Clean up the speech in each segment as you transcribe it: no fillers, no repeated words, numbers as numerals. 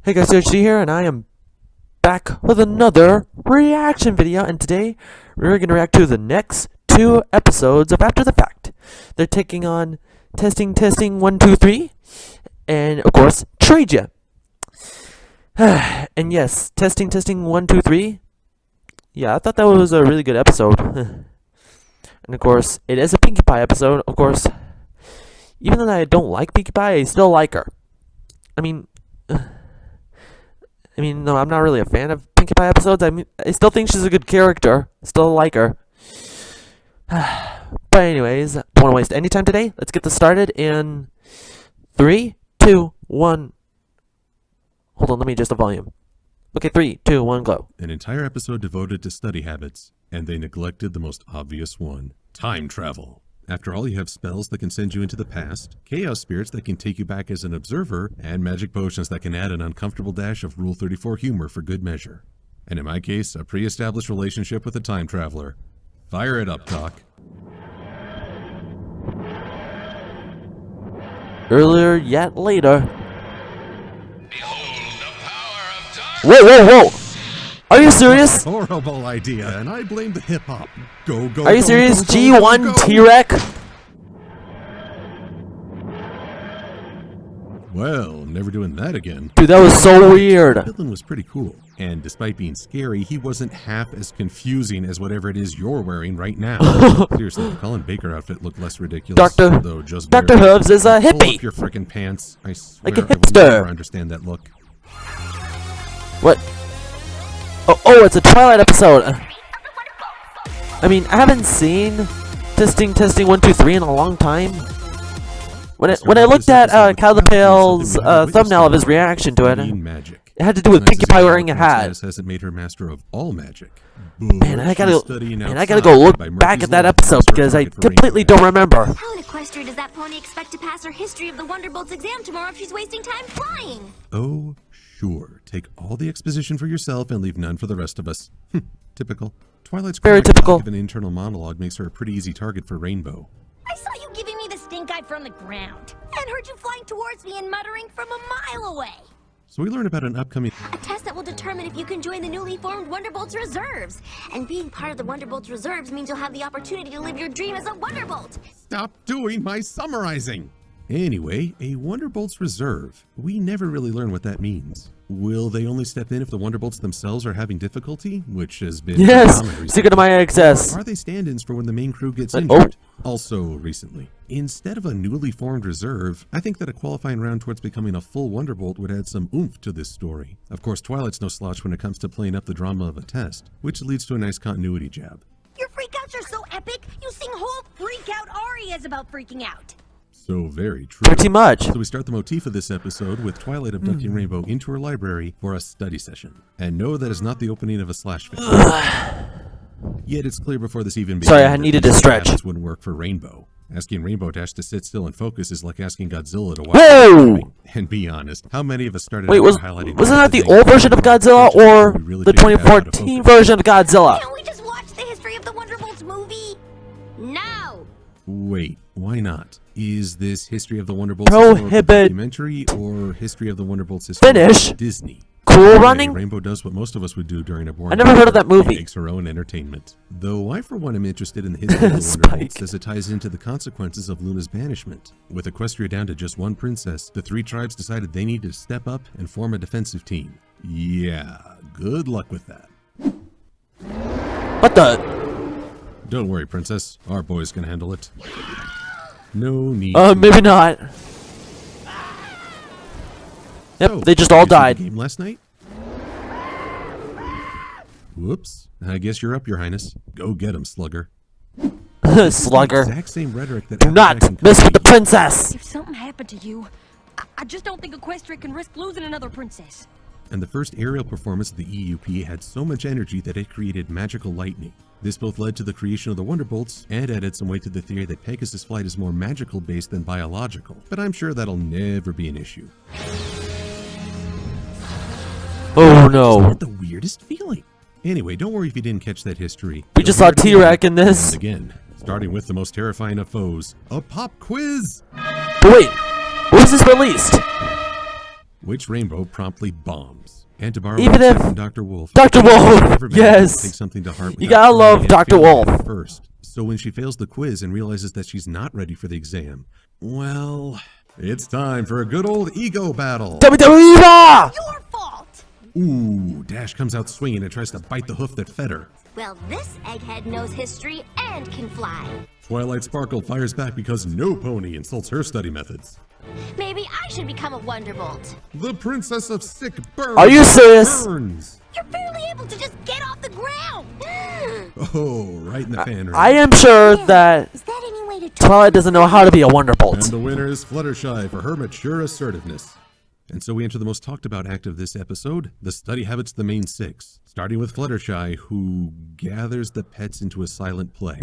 Hey guys, Yoshi here, and I am back with another reaction video, and today we're going to react to the next two episodes of After the Fact. They're taking on Testing 1 2 3, and of course, Trade Ya. And yes, Testing 1 2 3. Yeah, I thought that was a really good episode. And of course, it is a Pinkie Pie episode. Of course, even though I don't like Pinkie Pie, I still like her. I mean, no, I'm not really a fan of Pinkie Pie episodes. I still think she's a good character. Still like her. But anyways, don't want to waste any time today. Let's get this started in 3, 2, 1. Hold on, let me adjust the volume. Okay, 3, 2, 1, go. An entire episode devoted to study habits, and they neglected the most obvious one: time travel. After all, you have spells that can send you into the past, chaos spirits that can take you back as an observer, and magic potions that can add an uncomfortable dash of Rule 34 humor for good measure. And in my case, a pre-established relationship with a time traveler. Fire it up, Doc. Earlier yet later. Behold the power of dark. Whoa! Are you serious? Horrible idea, and I blame the hip-hop. Go. Are you serious? Go, G1 go. T-Rec? Well, never doing that again. Dude, that was so weird. The villain was pretty cool, and despite being scary, he wasn't half as confusing as whatever it is you're wearing right now. Seriously, the Colin Baker outfit looked less ridiculous. Dr. Hooves is a Pull hippie. up your frickin' pants. I swear Like a I will hipster. never understand that look. What? Oh, it's a Twilight episode. I mean, I haven't seen Testing 1 2 3 in a long time. When I looked at Kyle the Pale's thumbnail of his reaction to it, it had to do with Pinkie Pie wearing a hat. Hasn't made her master of all magic. Man, I gotta go look back at that episode because I completely don't remember. How in Equestria does that pony expect to pass her History of the Wonderbolts exam tomorrow if she's wasting time flying? Oh, sure. Take all the exposition for yourself and leave none for the rest of us. Typical. Twilight's Very typical. Lack of an internal monologue makes her a pretty easy target for Rainbow. I saw you giving me the stink eye from the ground and heard you flying towards me and muttering from a mile away. So we learn about an upcoming A test that will determine if you can join the newly formed Wonderbolts Reserves. And being part of the Wonderbolts Reserves means you'll have the opportunity to live your dream as a Wonderbolt. Stop doing my summarizing! Anyway, a Wonderbolts Reserve. We never really learn what that means. Will they only step in if the Wonderbolts themselves are having difficulty? Which has been Yes! common recently. Secret of my access. Are they stand-ins for when the main crew gets Oh. injured? Also recently. Instead of a newly formed reserve, I think that a qualifying round towards becoming a full Wonderbolt would add some oomph to this story. Of course, Twilight's no slouch when it comes to playing up the drama of a test, which leads to a nice continuity jab. Your freakouts are so epic, you sing whole freak-out arias about freaking out. So very true. Pretty much. So we start the motif of this episode with Twilight abducting Rainbow into her library for a study session. And no, that is not the opening of a slash film. Yet it's clear before this even begins. Sorry, I needed to stretch. This wouldn't work for Rainbow. Asking Rainbow Dash to sit still and focus is like asking Godzilla to watch. Whoa! And be honest, how many of us started Wait, out wasn't highlighting that the thing old version of Godzilla or we really the figured out how to 2014 focus? version of Godzilla? Can't we just watch the History of the Wonderbolts movie? No! Wait, why not? Is this History of the Wonderbolts Prohibit. documentary or History of the Wonderbolts history Finish. Disney? Cool Anyway, running? Rainbow does what most of us would do during a boring I never heard of that hour. movie. She makes her own entertainment. Though I, for one, am interested in the history of the Spike. Wonderbolts as it ties into the consequences of Luna's banishment. With Equestria down to just one princess, the three tribes decided they need to step up and form a defensive team. Yeah, good luck with that. What the? Don't worry, princess. Our boys can handle it. No need. Maybe not. Yep, So, they just all you see the died. game last night? Whoops. I guess you're up, Your Highness. Go get him, slugger. Slugger. Exact same rhetoric that Do not mess with the princess! If something happened to you, I just don't think Equestria can risk losing another princess. And the first aerial performance of the EUP had so much energy that it created magical lightning. This both led to the creation of the Wonderbolts and added some weight to the theory that Pegasus flight is more magical based than biological. But I'm sure that'll never be an issue. Oh no. What the weirdest feeling? Anyway, don't worry if you didn't catch that history. We just saw T-Rec in this. And again, starting with the most terrifying of foes, a pop quiz! But wait, when was this released? which Rainbow promptly bombs. And to borrow Even one if from Dr. Wolf, Dr. Wolf, never managed to yes. take something to heart You without gotta love trying and Dr. failing Wolf. at first. So when she fails the quiz and realizes that she's not ready for the exam, well, it's time for a good old ego battle. WWE Raw! Your fault! Ooh, Dash comes out swinging and tries to bite the hoof that fed her. Well, this egghead knows history and can fly. Twilight Sparkle fires back because no pony insults her study methods. Maybe I should become a Wonderbolt. The Princess of Sick Burns. Are you serious? Burns. You're barely able to just get off the ground. Oh, right in the fan room. I am sure Yeah, that Is that any way to talk? Twilight doesn't know how to be a And Wonderbolt. the winner is Fluttershy for her mature assertiveness. And so we enter the most talked about act of this episode, the study habits, the main six. Starting with Fluttershy, who gathers the pets into a silent play.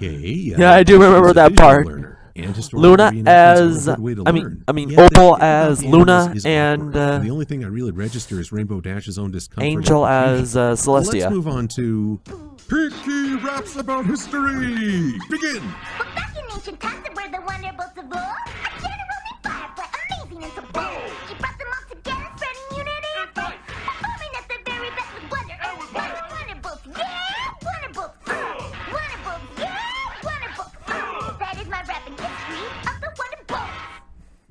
Okay. Yeah, I do remember she's a that visual part. learner, and historical Luna reenactments as, are a good way to I learn. mean, Yet the Opal thing about as the Luna animals is and, awkward. The only thing I really register is Rainbow Dash's own discomfort. and Angel confusion. as Celestia. Let's move on to Picky Raps About History. Begin. Well, back in ancient times where the Wonderbolts of old, a generally firefly, amazing and so bold. She brought them all together, spreading unity and faith, performing at their very best with wonder and wonder. Wonderbolts, yeah, Wonderbolts, Wonderbolts, yeah, Wonderbolts. That is my rapping history of the Wonderbolts.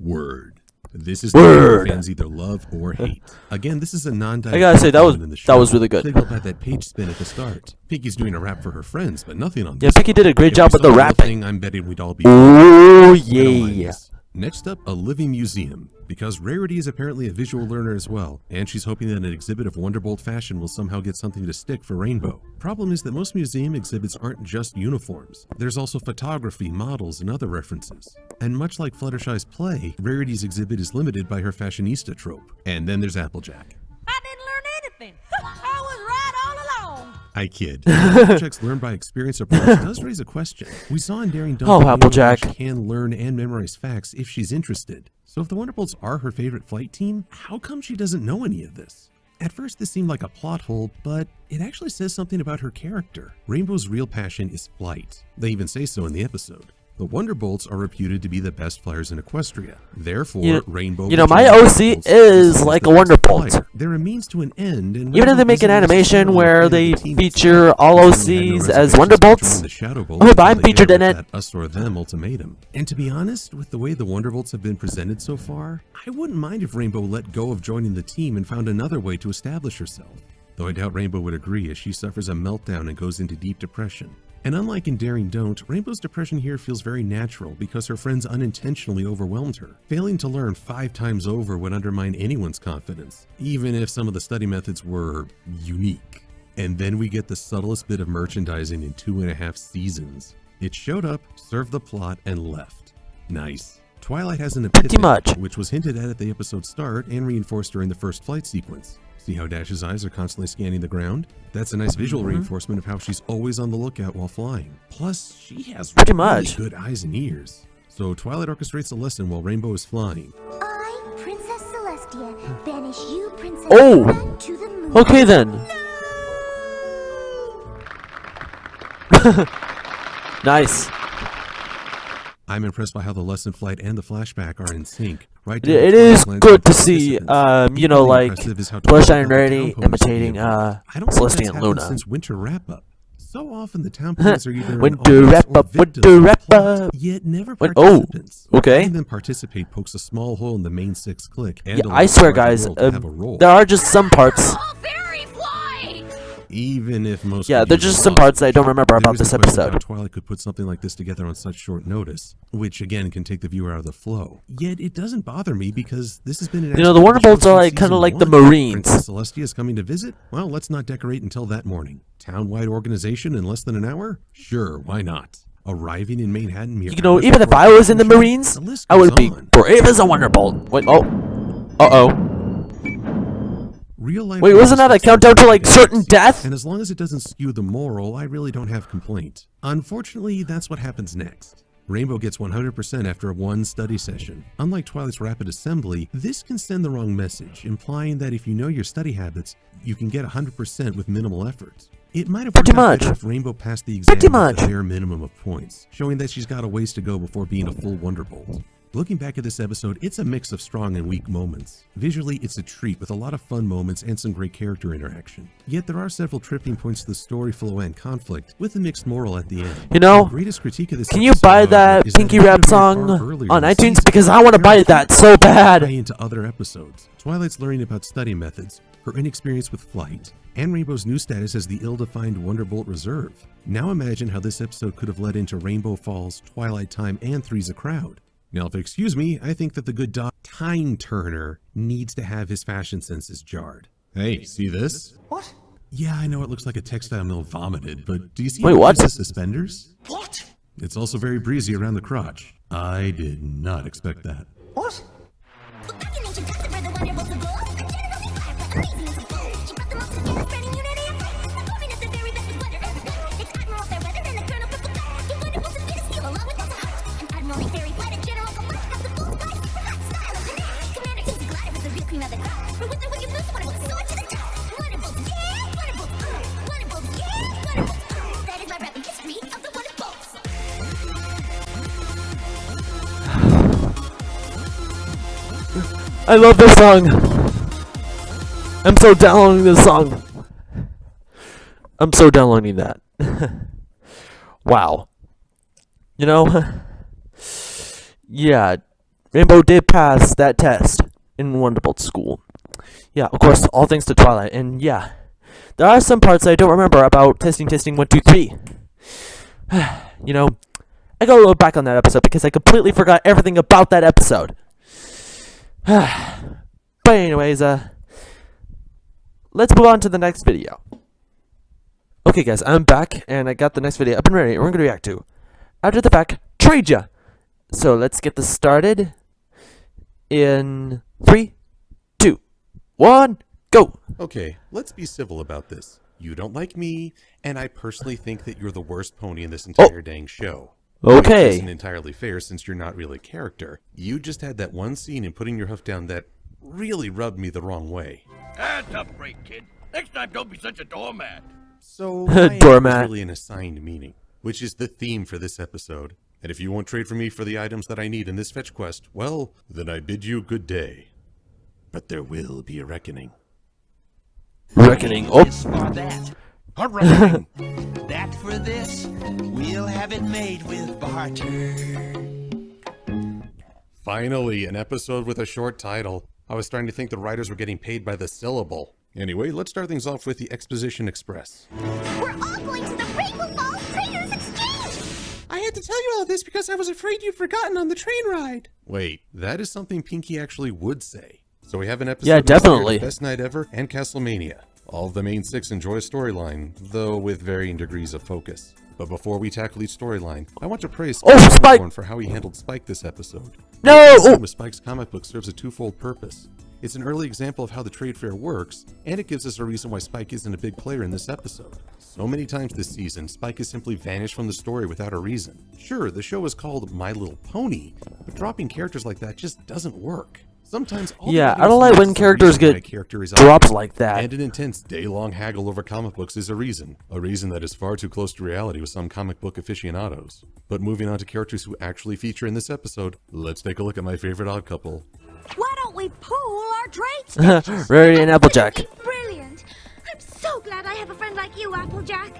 Word. This is the Word. game fans either love or hate. Again, this is a non-diegetic I gotta say, that was- moment in the that show. was really good. Signaled by that page spin at the start. Piggy's doing a rap for her friends, but nothing on Yeah, this. Picky did a great If job we with the saw real rapping. thing, I'm betting we'd all be. Oh, I don't mind yeah. this. Next up, a living museum. Because Rarity is apparently a visual learner as well, and she's hoping that an exhibit of Wonderbolt fashion will somehow get something to stick for Rainbow. Problem is that most museum exhibits aren't just uniforms. There's also photography, models, and other references. And much like Fluttershy's play, Rarity's exhibit is limited by her fashionista trope. And then there's Applejack. I didn't learn anything. I was right all along. I kid. Applejack's learn by experience approach does raise a question. We saw in Daring Don't Oh, that Applejack. She can learn and memorize facts if she's interested. So if the Wonderbolts are her favorite flight team, how come she doesn't know any of this? At first this seemed like a plot hole, but it actually says something about her character. Rainbow's real passion is flight. They even say so in the episode. The Wonderbolts are reputed to be the best flyers in Equestria. Therefore, Rainbow... my OC is like a Wonderbolt. They're a means to an end, and Even if they make an animation where they feature all OCs as Wonderbolts, I hope I'm featured in it. Us or them ultimatum. And to be honest, with the way the Wonderbolts have been presented so far, I wouldn't mind if Rainbow let go of joining the team and found another way to establish herself. Though I doubt Rainbow would agree, as she suffers a meltdown and goes into deep depression. And unlike in Daring Don't, Rainbow's depression here feels very natural because her friends unintentionally overwhelmed her. Failing to learn 5 times over would undermine anyone's confidence, even if some of the study methods were unique. And then we get the subtlest bit of merchandising in 2.5 seasons. It showed up, served the plot, and left. Nice. Twilight has an epiphany, Pretty much. which was hinted at the episode's start and reinforced during the first flight sequence. See how Dash's eyes are constantly scanning the ground? That's a nice visual reinforcement of how she's always on the lookout while flying. Plus, she has Pretty really much. good eyes and ears. So Twilight orchestrates a lesson while Rainbow is flying. I, Princess Celestia, banish you, Princess Oh. Luna, to the moon. Okay then. Nice. I'm impressed by how the lesson flight and the flashback are in sync. Right It down to is Twilight's good to landscape see, participants. you know, Equally like, impressive is how Fluttershy Twilight and got the Rarity town ponies to imitating, be involved. I don't think Celestia that's and happened Luna. Since Winter Wrap-Up. So often the town ponies are either Winter an audience wrap or up, victims winter of the wrap plot, up. yet never Wait, oh, participants. okay. Letting them participate pokes a small hole in the main 6 click. And Yeah, allows I swear, the larger guys, world to have a role. there are just some parts. Oh, fairy flight! Even if most Yeah, reviews there's are just some positive, parts that I don't remember there about is this the question of how episode. Twilight could put something like this together on such short notice, which again can take the viewer out of the flow. Yet it doesn't bother me because this has been an You know, the excellent Wonderbolts show are since like kind of season like the 1. Marines. Princess Celestia is coming to visit? Well, let's not decorate until that morning. Town-wide organization in less than an hour? Sure, why not? Arriving in Manhattan, You know, even if I was in the Marines, I would be brave as a Wonderbolt. Wait, oh. Uh-oh. Real life Wait, wasn't that a countdown to, like, certain death? And as long as it doesn't skew the moral, I really don't have complaint. Unfortunately, that's what happens next. Rainbow gets 100% after one study session. Unlike Twilight's rapid assembly, this can send the wrong message, implying that if you know your study habits, you can get 100% with minimal effort. It might have Pretty worked out much. better if Rainbow passed the exam Pretty with much. a bare minimum of points, showing that she's got a ways to go before being a full Wonderbolt. Looking back at this episode, it's a mix of strong and weak moments. Visually, it's a treat with a lot of fun moments and some great character interaction. Yet there are several tripping points to the story flow and conflict, with a mixed moral at the end. You know, The greatest critique of this can you episode, buy however, that is Pinky it Rap could have been song far earlier on in the iTunes? season. Because I want to buy that so Tie bad. into other episodes. Twilight's learning about study methods, her inexperience with flight, and Rainbow's new status as the ill-defined Wonderbolt Reserve. Now imagine how this episode could have led into Rainbow Falls, Twilight Time, and Three's a Crowd. Now, if you excuse me, I think that the good dog Time Turner needs to have his fashion senses jarred. Hey, see this? What? Yeah, I know it looks like a textile mill vomited, but do you see Wait, how it what? uses suspenders? What? It's also very breezy around the crotch. I did not expect that. What? Back in ancient times, where the wonderbolts of gold, generally firefly, amazing and so bold. She brought them all together, spreading unity and faith, performing at the very best with wonder and faith. It's Admiral Fairweather and the Colonel Purple Black. The wonderbolts of Peter Steele, along with lots of heart. And Admiral Fairy Flight and General Combat have the full spice, super hot style and panache. Commander Casey Glider is the real cream of the crop. For with the wicked moves, wonderbolts soar to the top. Wonderbolts, yeah! Wonderbolts, wonderbolts, yeah! Wonderbolts, that is my rapid history of the wonderbolts. I love this song. I'm so downloading this song. I'm so downloading that. Wow. You know, yeah, Rainbow did pass that test in Wonderbolt School. Yeah, of course, all thanks to Twilight. And yeah, there are some parts I don't remember about testing 1, 2, 3. You know, I gotta look back on that episode because I completely forgot everything about that episode. But anyways, let's move on to the next video. Okay guys, I'm back and I got the next video up and ready. We're gonna react to After the Fact Trade Ya. So let's get this started in 3, 2, 1, go. Okay, let's be civil about this. You don't like me, and I personally think that you're the worst pony in this entire dang show. Which Okay. isn't entirely fair since you're not really a character. You just had that one scene in putting your hoof down that really rubbed me the wrong way. Tough break, kid. Next time, don't be such a doormat. So, my end Doormat. is really an assigned meaning, which is the theme for this episode. And if you won't trade for me for the items that I need in this fetch quest, well, then I bid you good day. But there will be a reckoning. Reckoning. Oh, This for that. A reckoning! That for this. We'll have it made with barter. Finally, an episode with a short title. I was starting to think the writers were getting paid by the syllable. Anyway, let's start things off with the Exposition Express. We're all going to the Rainbow Falls Traders Exchange! I had to tell you all this because I was afraid you'd forgotten on the train ride. Wait, that is something Pinky actually would say. So we have an episode Yeah, inspired definitely. by Best Night Ever and Castlemania. All of the main 6 enjoy a storyline, though with varying degrees of focus. But before we tackle each storyline, I want to praise Oh, Spike! Longhorn for how he handled Spike this episode. No! The scene Oh. with Spike's comic book serves a twofold purpose. It's an early example of how the trade fair works, and it gives us a reason why Spike isn't a big player in this episode. So many times this season, Spike has simply vanished from the story without a reason. Sure, the show is called My Little Pony, but dropping characters like that just doesn't work. Sometimes all Yeah, the I don't like when is the characters reason why get a character is dropped out. like that. And an intense day-long haggle over comic books is a reason that is far too close to reality with some comic book aficionados. But moving on to characters who actually feature in this episode, let's take a look at my favorite odd couple. Why don't we pool our trade stashes? Rarity and Applejack. Brilliant! I'm so glad I have a friend like you, Applejack.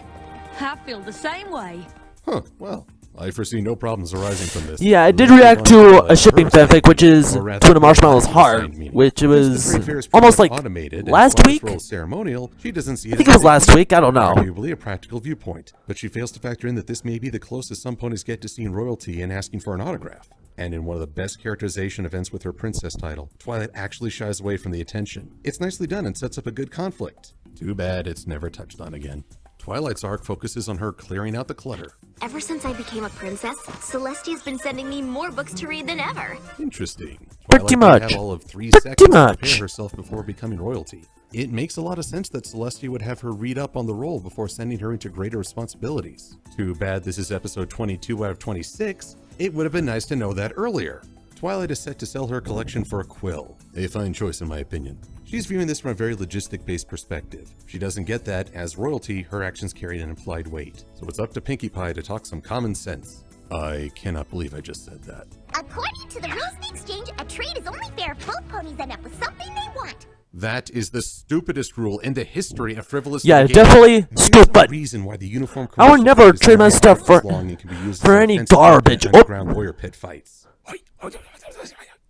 I feel the same way. Huh, well, I foresee no problems arising from this. Yeah, I did Let's react move on to the a shipping first, fanfic, which is or rather, Tuna Marshmallow's the Heart, assigned meaning. which Since was the trade fair is pretty almost much like automated, and last while this week? role is ceremonial, she doesn't see I think it was last week, I don't know. Arguably a practical viewpoint, but she fails to factor in that this may be the closest some ponies get to seeing royalty and asking for an autograph. And in one of the best characterization events with her princess title, Twilight actually shies away from the attention. It's nicely done and sets up a good conflict. Too bad it's never touched on again. Twilight's arc focuses on her clearing out the clutter. Ever since I became a princess, Celestia's been sending me more books to read than ever. Interesting. Pretty Twilight did much. have all of 3 Pretty seconds to much. prepare herself before becoming royalty. It makes a lot of sense that Celestia would have her read up on the role before sending her into greater responsibilities. Too bad this is episode 22 out of 26. It would have been nice to know that earlier. Twilight is set to sell her collection for a quill. A fine choice in my opinion. She's viewing this from a very logistic-based perspective. She doesn't get that, as royalty, her actions carry an implied weight. So it's up to Pinkie Pie to talk some common sense. I cannot believe I just said that. According to the rules of the exchange, a trade is only fair if both ponies end up with something they want. That is the stupidest rule in the history of frivolous Yeah, litigation. definitely There's stupid. no reason why the uniform I would commercial never is trade my 9 stuff hours for- long and can be used for as any offensive garbage. in underground lawyer pit fights.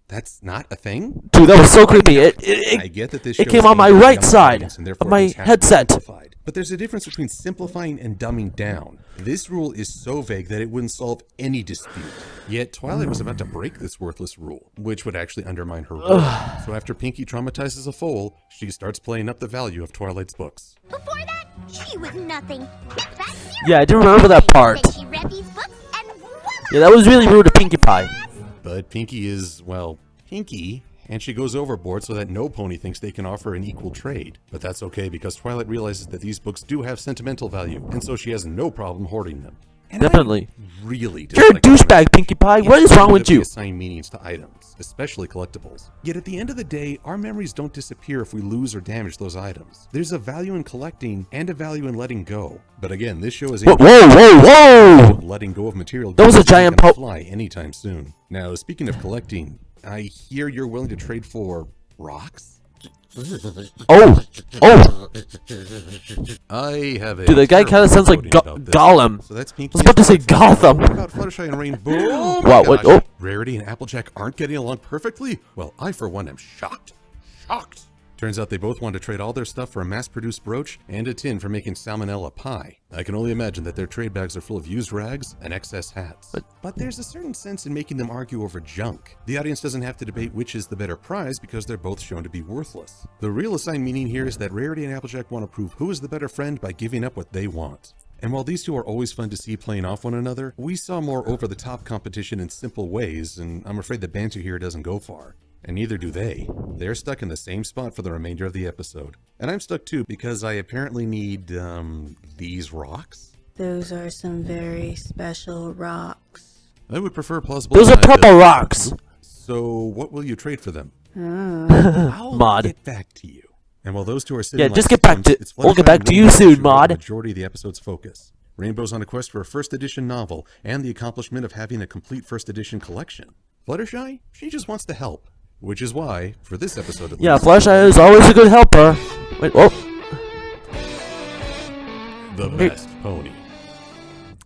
That's not a thing? Dude, that was so creepy. I It get that this it show came is on my aimed at right young side audience and of therefore my things have to be headset. simplified. But there's a difference between simplifying and dumbing down. This rule is so vague that it wouldn't solve any dispute. Yet Twilight was about to break this worthless rule, which would actually undermine her role. So after Pinkie traumatizes a foal, she starts playing up the value of Twilight's books. Before that, she was nothing. Yeah, I do remember that part. Then she read these books and voila! Yeah, that was really rude to Pinkie Pie. But Pinkie is, well, Pinkie, and she goes overboard so that no pony thinks they can offer an equal trade. But that's okay because Twilight realizes that these books do have sentimental value, and so she has no problem hoarding them. And Definitely. I really You're a dislike douchebag, Pinkie Pie. What is wrong with that we you? assign meanings to items, especially collectibles. Yet at the end of the day, our memories don't disappear if we lose or damage those items. There's a value in collecting and a value in letting go. But again, this show is Whoa, whoa, whoa! of letting go of material That was a goods giant isn't gonna po- fly anytime soon. Now, speaking of collecting, I hear you're willing to trade for rocks? Oh, oh! I have a Dude, the guy terrible kind of sounds like foreboding about this. Gollum. So that's Pinkie. I was about to say Gotham. What about Fluttershy and Rainbow? Oh my Wow, what? gosh. Oh. Rarity and Applejack aren't getting along perfectly? Well, I for one am shocked. Shocked. Turns out they both want to trade all their stuff for a mass-produced brooch and a tin for making salmonella pie. I can only imagine that their trade bags are full of used rags and excess hats. But there's a certain sense in making them argue over junk. The audience doesn't have to debate which is the better prize because they're both shown to be worthless. The real assigned meaning here is that Rarity and Applejack want to prove who is the better friend by giving up what they want. And while these two are always fun to see playing off one another, we saw more over-the-top competition in simple ways, and I'm afraid the banter here doesn't go far. And neither do they. They're stuck in the same spot for the remainder of the episode. And I'm stuck too because I apparently need, these rocks? Those are some very special rocks. I would prefer plausible. Those are time purple to- rocks. So what will you trade for them? I'll Mod. get back to you. And while those two are sitting Yeah, like just get back stones, to- it's we'll get Fluttershy back and to you Rainbow soon, who are Mod. the majority of the episode's focus. Rainbow's on a quest for a first edition novel and the accomplishment of having a complete first edition collection. Fluttershy, she just wants to help. Which is why, for this episode at Yeah, least, Fluttershy is always a good helper. Wait, oh. the best pony.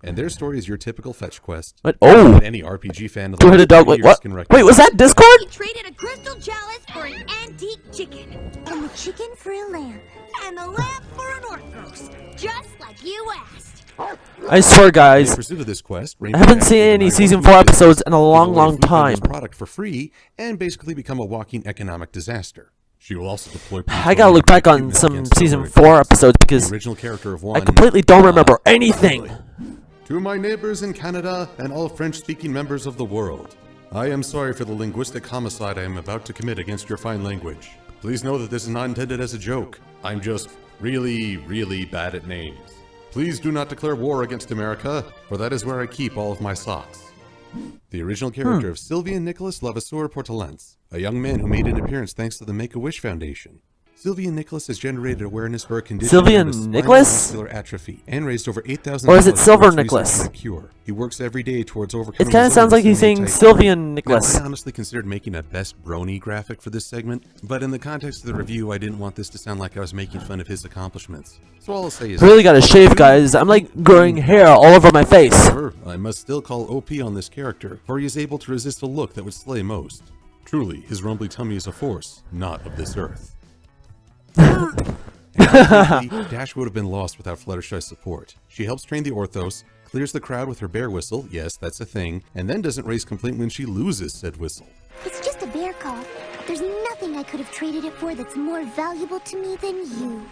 And their story is your typical fetch quest. What? Oh. That any RPG fan of the Two-headed last dog. 20 Wait, years what? can Wait, recognize. was that Discord? He traded a crystal chalice for an antique chicken. And the chicken for a lamb. And the lamp for an Orcos. Just like you asked. I swear, In guys. pursuit of this quest, I haven't seen any season 4 episodes in a long, long time. Product for free and basically become a walking economic disaster. She will also deploy. I gotta look back on some against season Hillary 4 Clinton, episodes the because original character of I one. completely don't remember anything. To my neighbors in Canada and all French-speaking members of the world, I am sorry for the linguistic homicide I am about to commit against your fine language. Please know that this is not intended as a joke. I'm just really, really bad at names. Please do not declare war against America, for that is where I keep all of my socks. The original character of Sylvian Nicholas Levasseur Portalance, a young man who made an appearance thanks to the Make-A-Wish Foundation. Sylvian Nicholas has generated awareness for a condition Sylvian known as spinal Nicholas? muscular atrophy and raised over 8,000 Or is it dollars Silver towards Nicholas? researching a cure. He works every day towards overcoming. It kind of his sounds like he's saying illness and Sylvian Nicholas. Now, I honestly considered making a best brony graphic for this segment, but in the context of the review, I didn't want this to sound like I was making fun of his accomplishments. So all I'll say is, I really gotta shave, guys. I'm like growing hair all over my face. however, I must still call OP on this character, for he is able to resist a look that would slay most. Truly, his rumbly tummy is a force, not of this earth. And ultimately, Dash would have been lost without Fluttershy's support. She helps train the Orthos, clears the crowd with her bear whistle, yes, that's a thing, and then doesn't raise complaint when she loses said whistle. It's just a bear call. There's nothing I could have traded it for that's more valuable to me than you.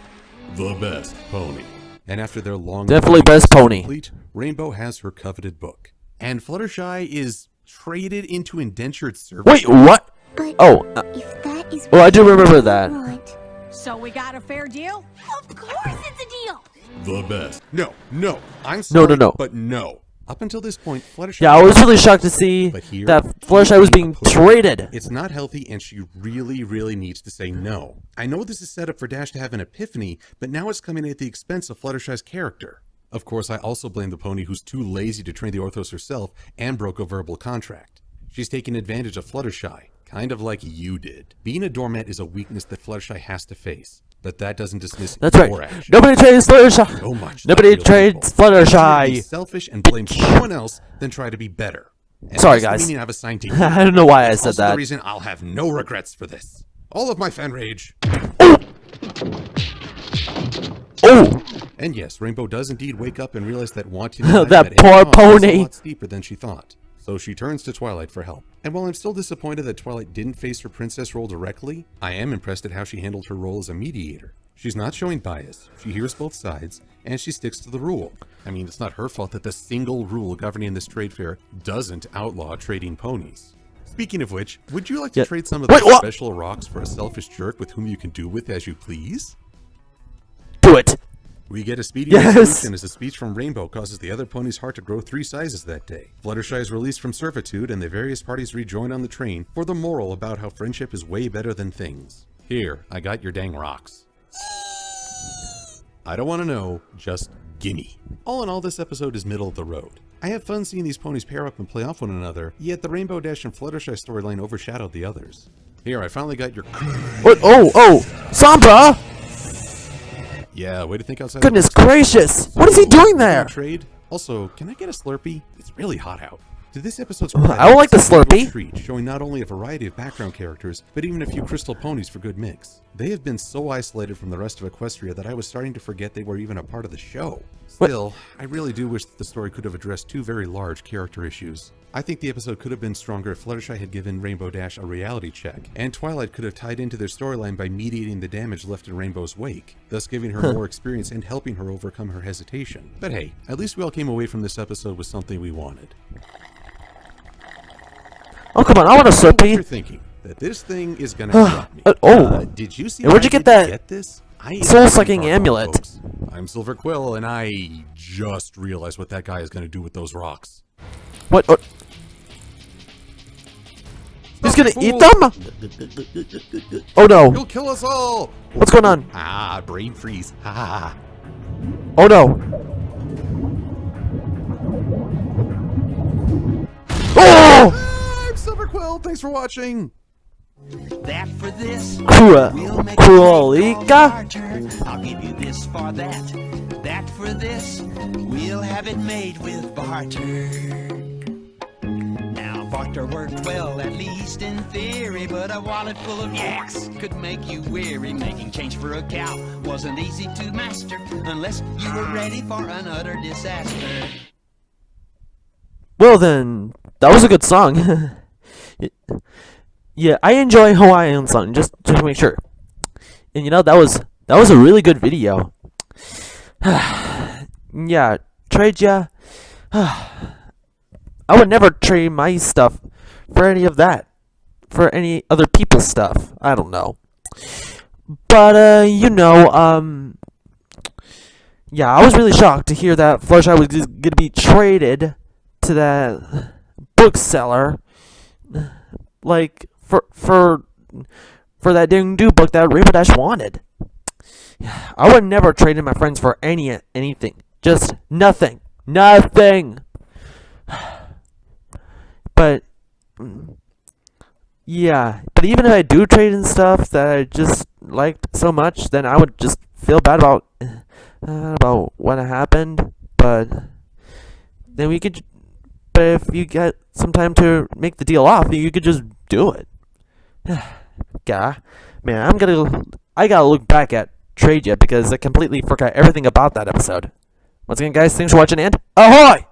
The best pony. And after their long Definitely best pony. complete, Rainbow has her coveted book. And Fluttershy is traded into indentured service. Wait, what? But Oh, if that is well, what I do you remember really that. want, So we got a fair deal? Of course it's a deal. The best. No, I'm sorry, no. but no. Up until this point, Fluttershy... Yeah, I was really shocked to see But here, that Fluttershy was being traded. It's not healthy, and she really, really needs to say no. I know this is set up for Dash to have an epiphany, but now it's coming at the expense of Fluttershy's character. Of course, I also blame the pony who's too lazy to train the Orthos herself and broke a verbal contract. She's taking advantage of Fluttershy, kind of like you did. Being a doormat is a weakness that Fluttershy has to face, but that doesn't dismiss That's your right. action. Nobody trades Fluttershy. So much Nobody that trades You're be Fluttershy. selfish and blame someone else than try to be better. And Sorry, that's the guys. meaning I've assigned to you. I don't know why I It's said also that. the reason I'll have no regrets for this. All of my fan rage. Oh! And yes, Rainbow does indeed wake up and realize that wanting That poor pony. is a lot steeper than she thought. So she turns to Twilight for help. And while I'm still disappointed that Twilight didn't face her princess role directly, I am impressed at how she handled her role as a mediator. She's not showing bias, she hears both sides, and she sticks to the rule. I mean, it's not her fault that the single rule governing this trade fair doesn't outlaw trading ponies. Speaking of which, would you like to trade some of those special rocks for a selfish jerk with whom you can do with as you please? Do it! We get a speedy Yes. resolution as a speech from Rainbow causes the other pony's heart to grow 3 sizes that day. Fluttershy is released from servitude and the various parties rejoin on the train for the moral about how friendship is way better than things. Here, I got your dang rocks. I don't want to know, just gimme. All in all, this episode is middle of the road. I have fun seeing these ponies pair up and play off one another, yet the Rainbow Dash and Fluttershy storyline overshadowed the others. Here, I finally got your... What? Oh! Sombra! Yeah, way to think outside. Goodness gracious! What is he doing there? Trade. Also, can I get a Slurpee? It's really hot out. To this episode's I would like the Slurpee. treat, showing not only a variety of background characters, but even a few crystal ponies for good mix. They have been so isolated from the rest of Equestria that I was starting to forget they were even a part of the show. Still, I really do wish that the story could have addressed 2 very large character issues. I think the episode could have been stronger if Fluttershy had given Rainbow Dash a reality check, and Twilight could have tied into their storyline by mediating the damage left in Rainbow's wake, thus giving her more experience and helping her overcome her hesitation. But hey, at least we all came away from this episode with something we wanted. Oh, come on, I want a You're Slurpee. thinking that this thing is gonna help me. Did you see? Where'd you get that Get this? soul-sucking amulet? Folks. I'm Silver Quill, and I just realized what that guy is gonna do with those rocks. What? He's gonna eat them? Oh no! He'll kill us all. What's going on? Ah, brain freeze. Ha. Oh no! Oh! I'm Silver Quill. Thanks for watching. That for this. Cool. We'll make Coolika. I'll give you this for that. That for this. We'll have it made with barter. Now barter worked well, at least in theory, but a wallet full of yaks could make you weary. Making change for a cow wasn't easy to master unless you were ready for an utter disaster. Well then, that was a good song. Yeah, I enjoy Hawaiian song, just to make sure. And you know, that was a really good video. Yeah, trade ya. I would never trade my stuff for any of that. For any other people's stuff. I don't know. But, you know, yeah, I was really shocked to hear that Fluttershy was going to be traded to that bookseller. Like, for that ding-doo book that Rainbow Dash wanted. I would never trade in my friends for anything. Just nothing. Nothing! But, yeah. But even if I do trade in stuff that I just liked so much, then I would just feel bad about what happened. But then we could. But if you get some time to make the deal off, you could just do it. Yeah, man, I gotta look back at Trade Yet because I completely forgot everything about that episode. Once again, guys, thanks for watching and ahoy!